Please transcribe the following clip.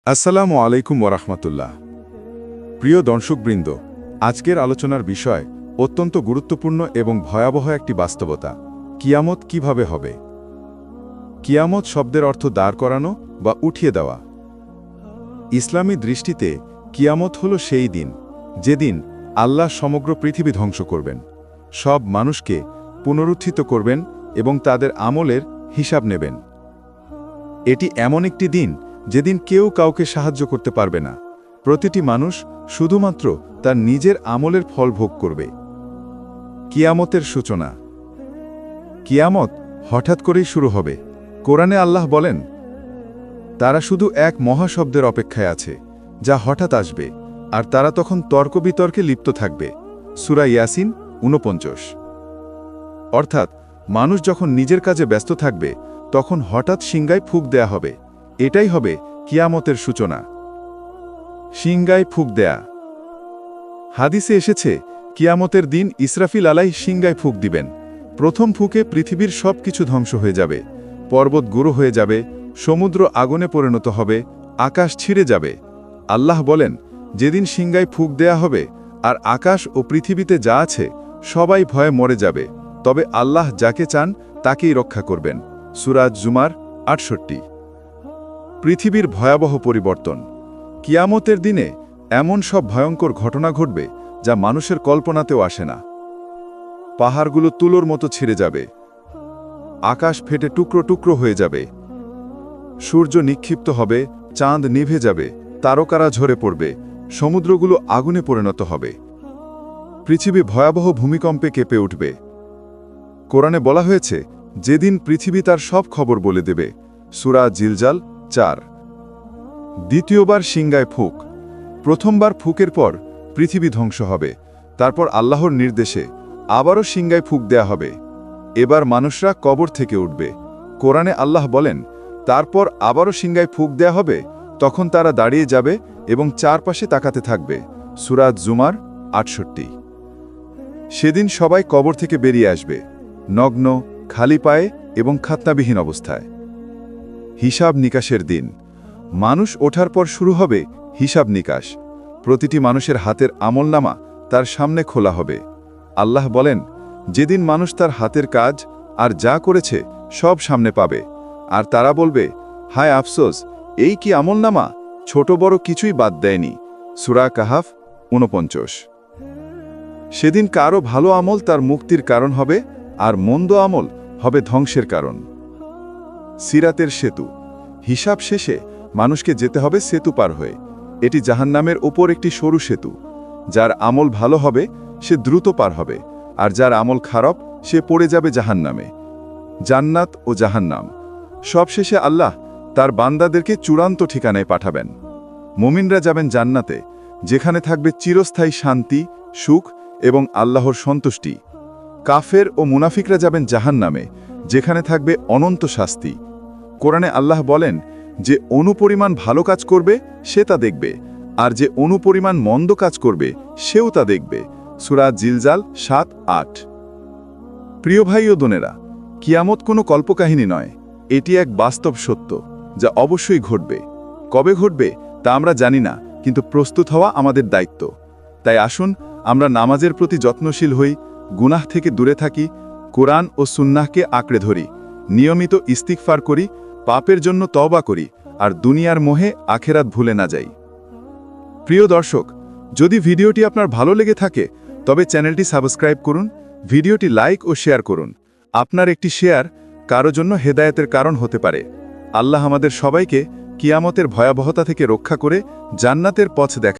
আসসালামু আলাইকুম ওরহমতুল্লাহ। প্রিয় দর্শকবৃন্দ, আজকের আলোচনার বিষয় অত্যন্ত গুরুত্বপূর্ণ এবং ভয়াবহ একটি বাস্তবতা। কিয়ামত কিভাবে হবে? কিয়ামত শব্দের অর্থ দাঁড় করানো বা উঠিয়ে দেওয়া। ইসলামী দৃষ্টিতে কিয়ামত হল সেই দিন যেদিন আল্লাহ সমগ্র পৃথিবী ধ্বংস করবেন, সব মানুষকে পুনরুত্থিত করবেন এবং তাদের আমলের হিসাব নেবেন। এটি এমন একটি দিন যেদিন কেউ কাউকে সাহায্য করতে পারবে না। প্রতিটি মানুষ শুধুমাত্র তার নিজের আমলের ফল ভোগ করবে। কিয়ামতের সূচনা। কিয়ামত হঠাৎ করেই শুরু হবে। কোরআনে আল্লাহ বলেন, তারা শুধু এক মহাশব্দের অপেক্ষায় আছে যা হঠাৎ আসবে, আর তারা তখন তর্ক বিতর্কে লিপ্ত থাকবে। সূরা ইয়াসিন 49। অর্থাৎ মানুষ যখন নিজের কাজে ব্যস্ত থাকবে তখন হঠাৎ সিংগায় ফুঁক দেয়া হবে। এটাই হবে কিয়ামতের সূচনা। সিংগায় ফুঁক দেয়া। হাদিসে এসেছে, কিয়ামতের দিন ইসরাফিল আলাইহিস সিংগায় ফুঁক দিবেন। প্রথম ফুঁকে পৃথিবীর সব কিছু ধ্বংস হয়ে যাবে, পর্বত গুঁড়ো হয়ে যাবে, সমুদ্র আগুনে পরিণত হবে, আকাশ ছিঁড়ে যাবে। আল্লাহ বলেন, যেদিন সিংগায় ফুঁক দেয়া হবে আর আকাশ ও পৃথিবীতে যা আছে সবাই ভয়ে মরে যাবে, তবে আল্লাহ যাকে চান তাকেই রক্ষা করবেন। সূরা জুমার 68। পৃথিবীর ভয়াবহ পরিবর্তন। কিয়ামতের দিনে এমন সব ভয়ঙ্কর ঘটনা ঘটবে যা মানুষের কল্পনাতেও আসে না। পাহাড়গুলো তুলোর মতো ছিঁড়ে যাবে, আকাশ ফেটে টুকরো টুকরো হয়ে যাবে, সূর্য নিক্ষিপ্ত হবে, চাঁদ নিভে যাবে, তারকারা ঝরে পড়বে, সমুদ্রগুলো আগুনে পরিণত হবে। পৃথিবী ভয়াবহ ভূমিকম্পে কেঁপে উঠবে। কোরআনে বলা হয়েছে, যেদিন পৃথিবী তার সব খবর বলে দেবে। সূরা জিলজাল 4। দ্বিতীয়বার সিংগায় ফুঁক। প্রথমবার ফুঁকের পর পৃথিবী ধ্বংস হবে, তারপর আল্লাহর নির্দেশে আবারও সিংগায় ফুঁক দেয়া হবে। এবার মানুষরা কবর থেকে উঠবে। কোরআনে আল্লাহ বলেন, তারপর আবারও সিংগায় ফুঁক দেয়া হবে, তখন তারা দাঁড়িয়ে যাবে এবং চারপাশে তাকাতে থাকবে। সূরা জুমার 68। সেদিন সবাই কবর থেকে বেরিয়ে আসবে, নগ্ন, খালি পায়ে এবং খাতনাবিহীন অবস্থায়। হিসাব নিকাশের দিন। মানুষ ওঠার পর শুরু হবে হিসাব নিকাশ। প্রতিটি মানুষের হাতের আমলনামা তার সামনে খোলা হবে। আল্লাহ বলেন, যেদিন মানুষ তার হাতের কাজ আর যা করেছে সব সামনে পাবে, আর তারা বলবে, হায় আফসোস, এই কি আমলনামা, ছোট বড় কিছুই বাদ দেয়নি। সূরা কাহাফ 49। সেদিন কারো ভালো আমল তার মুক্তির কারণ হবে, আর মন্দ আমল হবে ধ্বংসের কারণ। সিরাতের সেতু। হিসাব শেষে মানুষকে যেতে হবে সেতু পার হয়ে। এটি জাহান্নামের ওপর একটি সরু সেতু। যার আমল ভালো হবে সে দ্রুত পার হবে, আর যার আমল খারাপ সে পড়ে যাবে জাহান্নামে। জান্নাত ও জাহান্নাম। সবশেষে আল্লাহ তার বান্দাদেরকে চূড়ান্ত ঠিকানায় পাঠাবেন। মুমিনরা যাবেন জান্নাতে, যেখানে থাকবে চিরস্থায়ী শান্তি, সুখ এবং আল্লাহর সন্তুষ্টি। কাফের ও মুনাফিকরা যাবেন জাহান্নামে, যেখানে থাকবে অনন্ত শাস্তি। কোরআনে আল্লাহ বলেন, যে অনুপরিমাণ ভালো কাজ করবে সে তা দেখবে, আর যে অনুপরিমাণ মন্দ কাজ করবে সেও তা দেখবে। সূরা জিলজাল 7-8। প্রিয় ভাই ও বোনেরা, কিয়ামত কোনো কল্পকাহিনী নয়, এটি এক বাস্তব সত্য যা অবশ্যই ঘটবে। কবে ঘটবে তা আমরা জানি না, কিন্তু প্রস্তুত হওয়া আমাদের দায়িত্ব। তাই আসুন আমরা নামাজের প্রতি যত্নশীল হই, গুনাহ থেকে দূরে থাকি, কোরআন ও সুন্নাহকে আঁকড়ে ধরি, নিয়মিত ইস্তিগফার করি, পাপের জন্য তওবা করি, আর দুনিয়ার মোহে আখেরাত ভুলে না যাই। প্রিয় দর্শক, যদি ভিডিওটি আপনার ভালো লেগে থাকে তবে চ্যানেলটি সাবস্ক্রাইব করুন, ভিডিওটি লাইক ও শেয়ার করুন। আপনার একটি শেয়ার কারো জন্য হেদায়েতের কারণ হতে পারে। আল্লাহ আমাদের সবাইকে কিয়ামতের ভয়াবহতা থেকে রক্ষা করে জান্নাতের পথ দেখান।